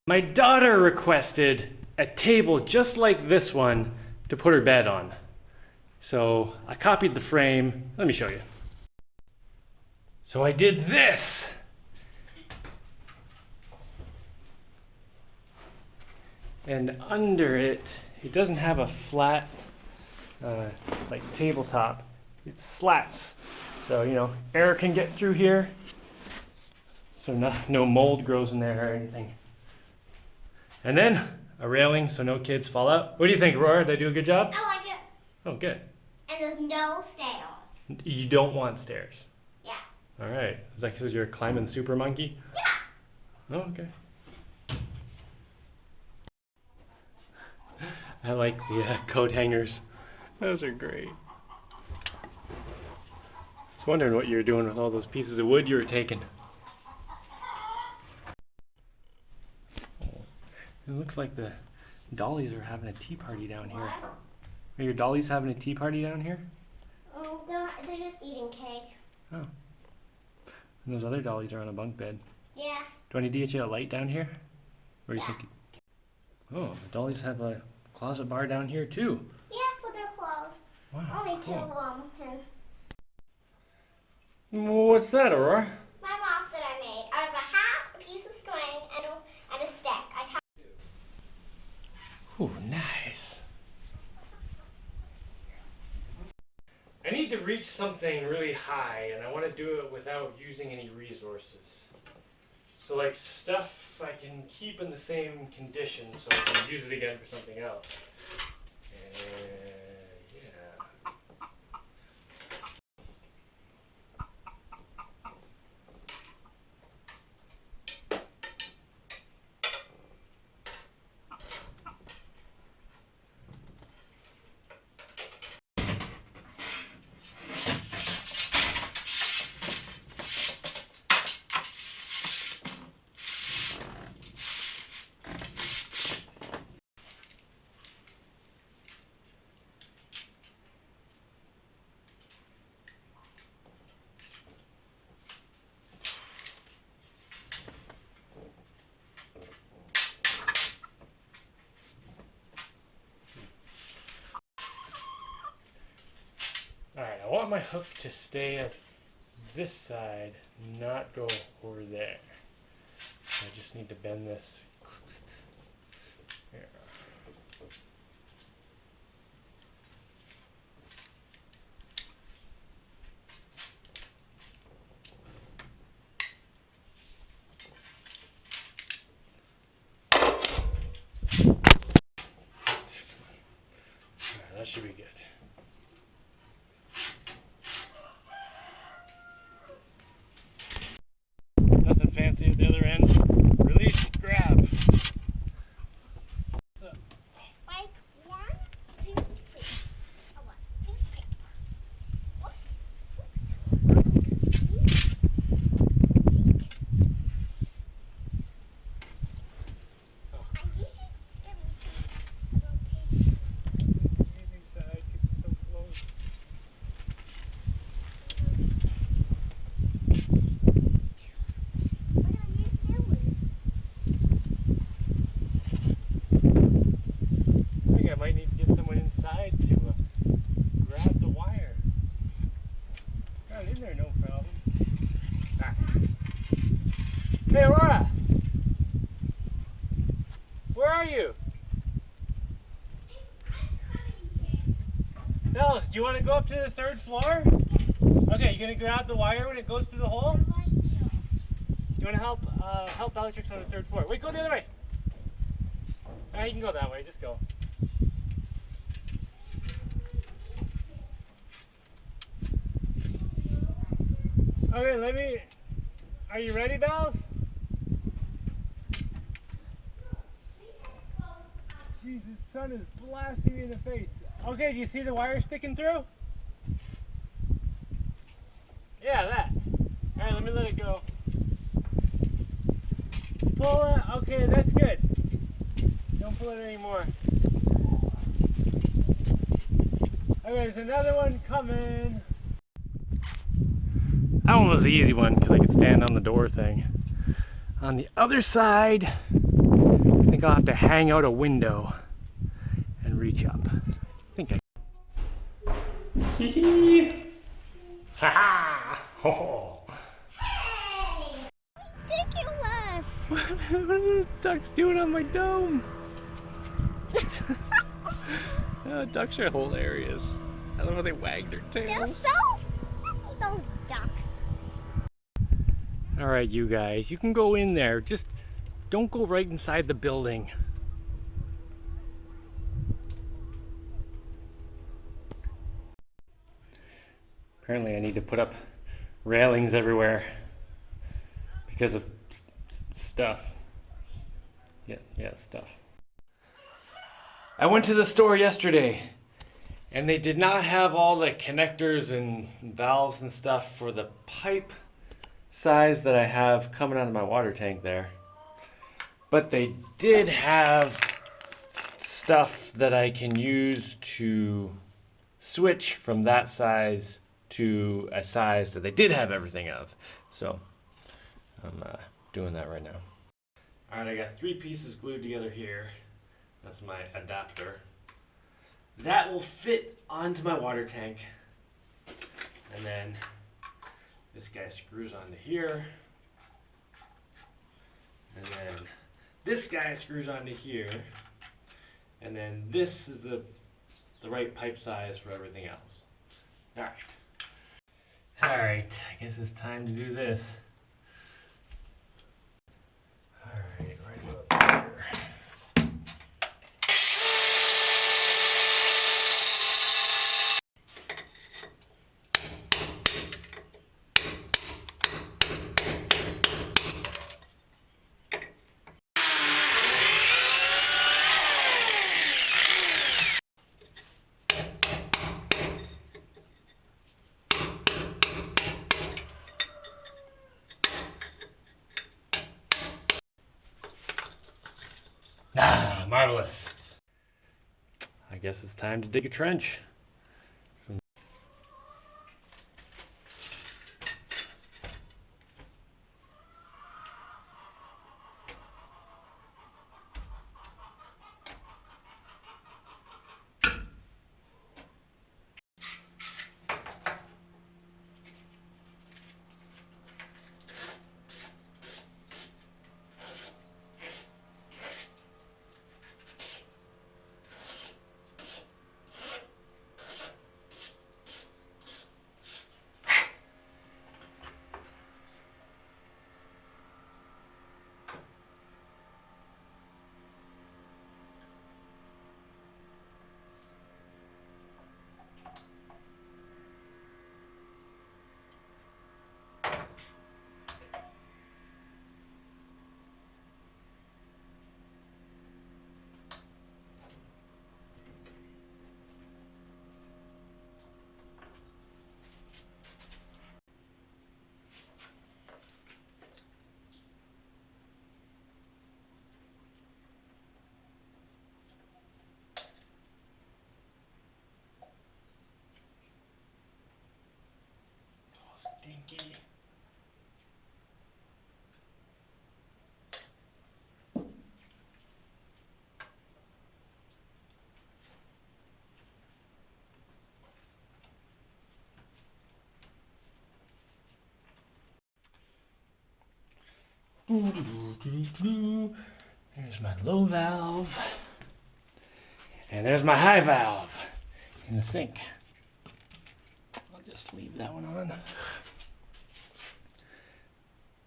My daughter requested a table just like this one to put her bed on. So I copied the frame. Let me show you. So I did this. And under it, it doesn't have a flat like tabletop. It's slats. So, you know, air can get through here. So no mold grows in there or anything. And then a railing so no kids fall out. What do you think, Aurora? Did I do a good job? I like it. Oh, good. And there's no stairs. You don't want stairs? Yeah. All right. Is that because you're a climbing super monkey? Yeah. Oh, okay. I like the coat hangers. Those are great. I was wondering what you were doing with all those pieces of wood you were taking. It looks like the dollies are having a tea party down here. Are your dollies having a tea party down here? Oh, they're just eating cake. Oh. And those other dollies are on a bunk bed. Yeah. Do I need to get you a light down here? Or you Yeah. think? Oh, the dollies have a closet bar down here too. Yeah, for their clothes. Wow. Only two cool. of them. What's that, Aurora? My box that I made out of a hat, a piece of string, and a stick. Ooh, nice. I need to reach something really high, and I want to do it without using any resources. So like stuff I can keep in the same condition so I can use it again for something else. And yeah. Alright, I want my hook to stay at this side, not go over there. I just need to bend this. Here. Alright, that should be good. Nothing fancy at the other end. Release, grab. Like 1, 2, 3. Oh, 1, 2, 3. Hey, Aurora! Where are you? Dallas, do you want to go up to the 3rd floor? Okay, you gonna grab the wire when it goes through the hole? You want to help Bellatrix on the 3rd floor? Wait, go the other way. You can go that way. Just go. Okay, are you ready, Bells? Jeez, the sun is blasting me in the face. Okay, do you see the wire sticking through? Yeah, that. Alright, let me let it go. Pull it. Okay, that's good. Don't pull it anymore. Okay, there's another one coming. That one was the easy one because I could stand on the door thing. On the other side, think I'll have to hang out a window and reach up. I think I... Hee hee! Ha ha! Ho ho! Hey! Ridiculous! What are those ducks doing on my dome? Oh, ducks are hilarious. I love how they wag their They're tails. so funny, those ducks. Alright, you guys, you can go in there. Just don't go right inside the building. Apparently I need to put up railings everywhere because of stuff. Yeah, stuff. I went to the store yesterday and they did not have all the connectors and valves and stuff for the pipe size that I have coming out of my water tank there. But they did have stuff that I can use to switch from that size to a size that they did have everything of. So I'm doing that right now. Alright, I got 3 pieces glued together here. That's my adapter. That will fit onto my water tank. And then this guy screws onto here. And then this guy screws onto here. And then this is the right pipe size for everything else. Alright. Alright, I guess it's time to do this. Alright, right about here. Ah, marvelous. I guess it's time to dig a trench. Stinky. There's my low valve. And there's my high valve in the sink. I'll just leave that one on.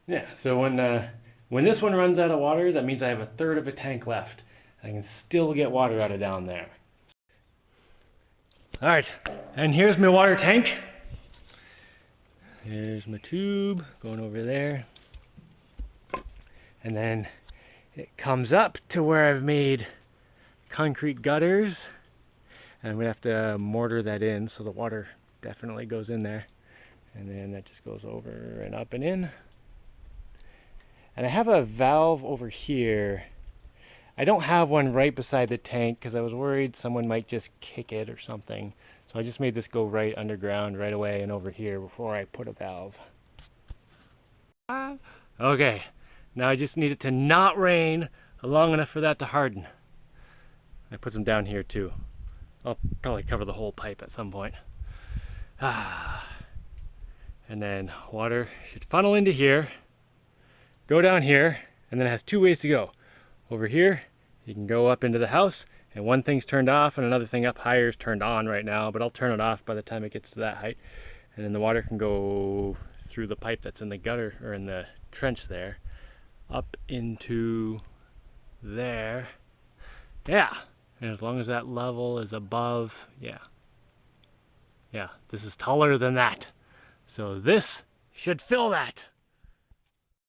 Yeah, so when this one runs out of water, that means I have 1/3 of a tank left. I can still get water out of down there. Alright, and here's my water tank. Here's my tube going over there. And then it comes up to where I've made concrete gutters. And I'm going to have to mortar that in so the water definitely goes in there. And then that just goes over and up and in. And I have a valve over here. I don't have one right beside the tank because I was worried someone might just kick it or something. So I just made this go right underground right away and over here before I put a valve. Okay, now I just need it to not rain long enough for that to harden. I put some down here too. I'll probably cover the whole pipe at some point. And then water should funnel into here, go down here, and then it has two ways to go. Over here, you can go up into the house, and one thing's turned off and another thing up higher is turned on right now, but I'll turn it off by the time it gets to that height. And then the water can go through the pipe that's in the gutter, or in the trench there, up into there. Yeah, and as long as that level is above, yeah, this is taller than that. So this should fill that.